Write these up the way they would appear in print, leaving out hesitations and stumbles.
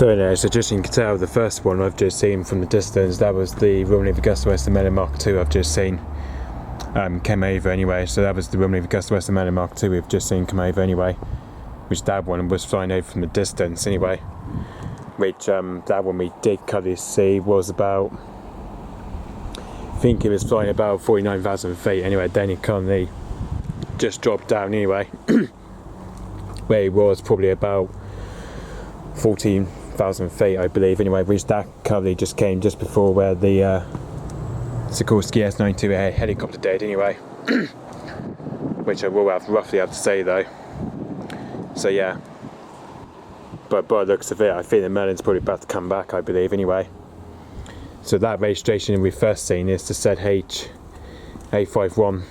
So anyway, so just you can tell the first one I've just seen from the distance, that was the Royal Navy Agustawestland Merlin Mark II I've just seen came over anyway. So that was the Royal Navy Agustawestland Merlin Mark II we've just seen come over anyway, which that one was flying over from the distance anyway, which that one we did clearly see was about, I think it was flying about 49,000 feet anyway. Then it currently just dropped down anyway, where it was probably about 14,000 feet I believe anyway, which that currently just came just before where the Sikorsky S-92-A helicopter did anyway, which I will roughly have to say though. So yeah, but by the looks of it I think the Merlin's probably about to come back I believe anyway. So that registration we've first seen is the ZH851,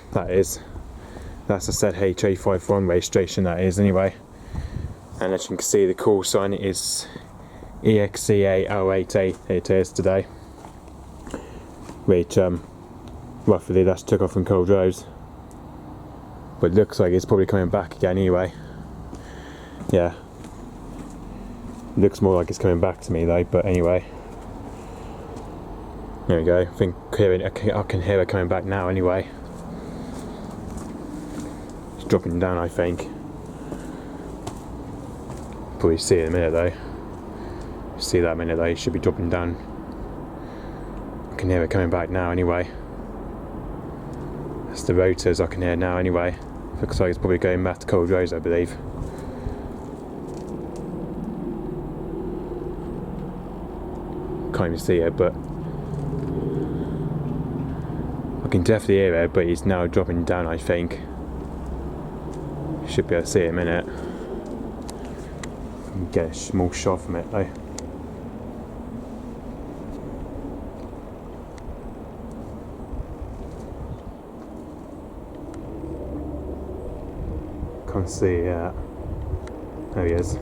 that's the ZH851 registration that is anyway. And as you can see the call sign is EXCA088 it is today, which roughly that's took off from Cold Rose, but it looks like it's probably coming back again anyway. Yeah, looks more like it's coming back to me though, but anyway, there we go. I think I can hear it coming back now anyway. It's dropping down I think. Probably see it in a minute though. See that minute though, it should be dropping down. I can hear it coming back now anyway. That's the rotors I can hear now anyway. Looks like it's probably going back to Cold Rose I believe. Can't even see it, but I can definitely hear it, but it's now dropping down I think. Should be able to see it in a minute. Get a small shot from it though. Can't see it yet. There he is.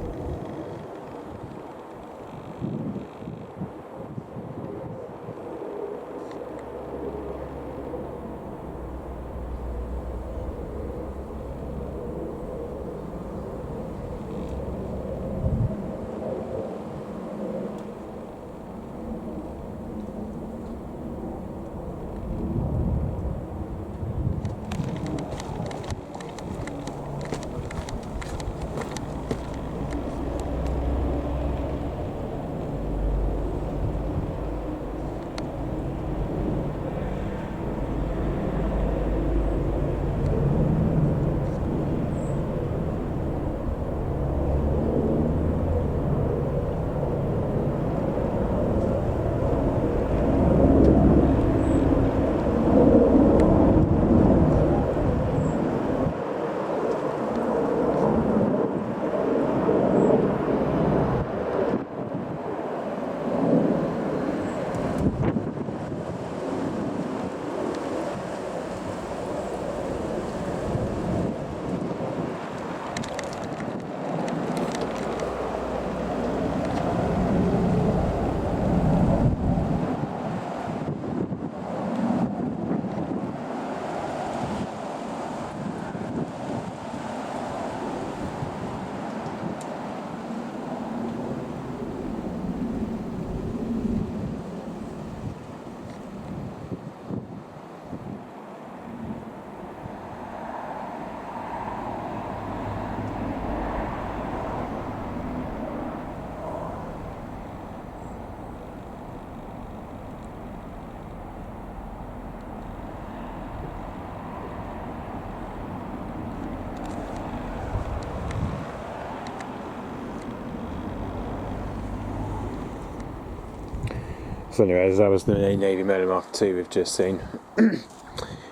So anyways, that was the Navy Merlin Mark II we've just seen.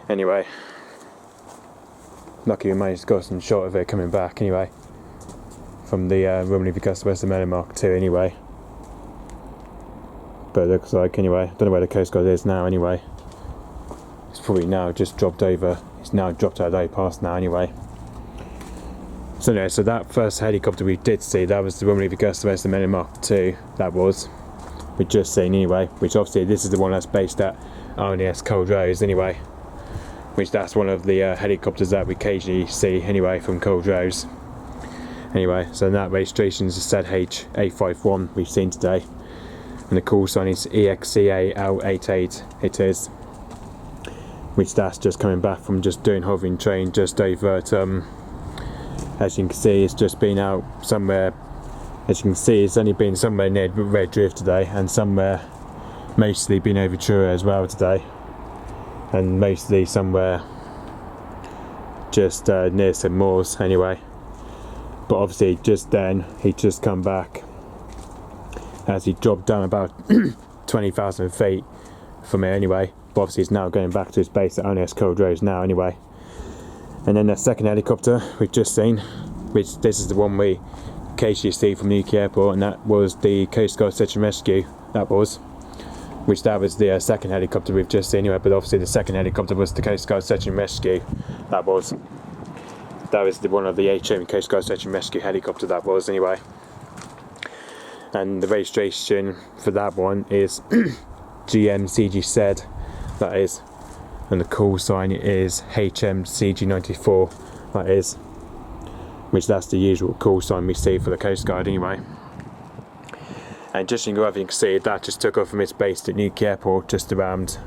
Anyway, lucky we managed to get some shot of it coming back anyway, from the Royal Navy Agustawestland Merlin Mark II anyway. But it looks like anyway, I don't know where the Coast Guard is now anyway. It's probably now just dropped over, it's now dropped out of the overpass now anyway. So anyway, so that first helicopter we did see, that was the Royal Navy Agustawestland Merlin Mark II, that was. We've just seen anyway, which obviously this is the one that's based at RNS Cold Rose anyway, which that's one of the helicopters that we occasionally see anyway from Cold Rose. Anyway, so that registration is the ZH851 we've seen today, and the call sign is EXCAL88. It is, which that's just coming back from just doing hovering train just over at, as you can see, it's just been out somewhere. As you can see, it's only been somewhere near Red Drift today, and somewhere mostly been over Truro as well today, and mostly somewhere just near St Moors anyway. But obviously just then he just come back as he dropped down about 20,000 feet from it anyway. But obviously he's now going back to his base at ONS Cold Rose now anyway. And then the second helicopter we've just seen, which this is the one we occasionally see from Newquay Airport, and that was the Coast Guard Search and Rescue. That was the second helicopter we've just seen anyway. But obviously the second helicopter was the Coast Guard Search and Rescue. That was one of the HM Coast Guard Search and Rescue helicopter. That was anyway. And the registration for that one is G-MCGZ. That is, and the call sign is HMCG94. That is, which that's the usual call sign we see for the Coast Guard anyway. And just so you can see, that just took off from its base at Newquay Airport just around,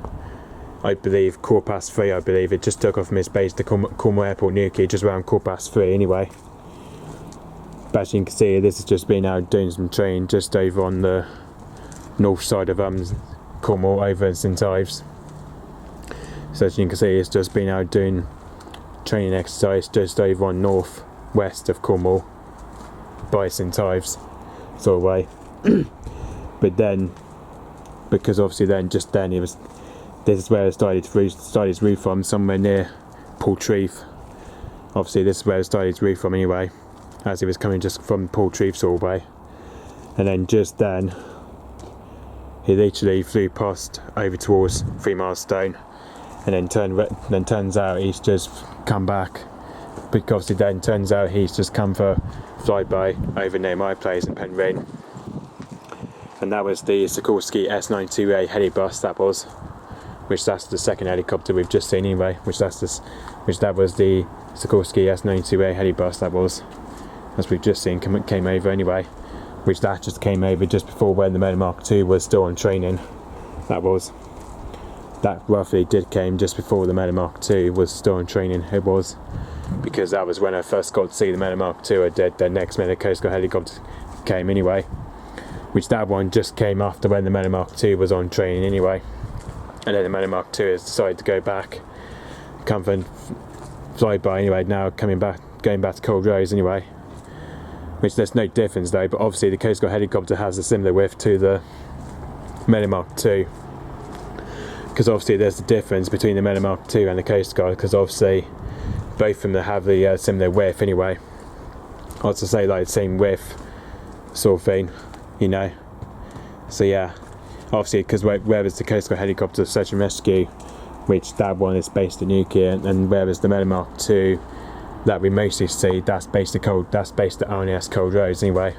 I believe, 3:15. I believe it just took off from its base to Cornwall Airport, Newquay, just around 3:15 anyway. But as you can see, this has just been out doing some training just over on the north side of Cornwall, over in St Ives. So as you can see, it's just been out doing training exercise just over on north west of Cornwall by St Ives sort of way. But then, because obviously just then it was, this is where it started its route from, somewhere near Portreath. Obviously this is where it started its route from anyway, as it was coming just from Portreath sort of way. And then just then he literally flew past over towards 3 Milestone, and then turns out he's just come back, because obviously then turns out he's just come for flyby over near my place in Penryn. And that was the Sikorsky S-92-A helibus. That was, which that's the second helicopter we've just seen anyway. That was the Sikorsky S-92-A helibus. That was, as we've just seen, came over anyway. Which that just came over just before when the Merlin Mark II was still on training. That roughly came just before the Merlin Mark II was still on training. It was, because that was when I first got to see the Merlin Mark II. I did the next minute Coast Guard helicopter came anyway. Which that one just came after when the Merlin Mark II was on training anyway. And then the Merlin Mark II has decided to go back, come for flyby anyway, now going back to Cold Rose anyway. Which there's no difference though, but obviously the Coast Guard helicopter has a similar width to the Merlin Mark II. Because obviously there's a difference between the Merlin Mark II and the Coast Guard, because obviously both of them have the similar width anyway. I was to say like the same width sort of thing. You know, so yeah, obviously because whereas the Coast Guard helicopter search and rescue, which that one is based in Newquay, and whereas the Merlin Mark II that we mostly see, that's based at ONS Cold Rose anyway.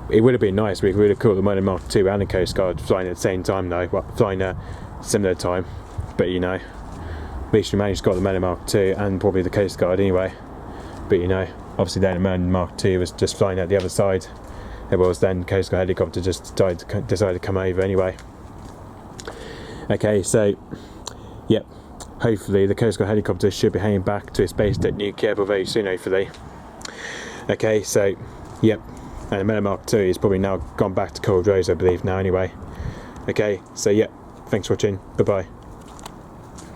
It would have been nice if we would have caught the Merlin Mark II and the Coast Guard flying at the same time though, flying at similar time, but you know, at least we managed to get the Merlin Mark II and probably the Coast Guard anyway. But you know, obviously then the Merlin Mark II was just flying at the other side. It was then Coast Guard helicopter just decided to come over anyway. Okay, so yep, hopefully the Coast Guard helicopter should be heading back to its base at Newquay Airport very soon, hopefully. Okay, so yep, and the Merlin Mark II is probably now gone back to Cold Rose, I believe now anyway. Okay, so yep, thanks for watching, bye bye.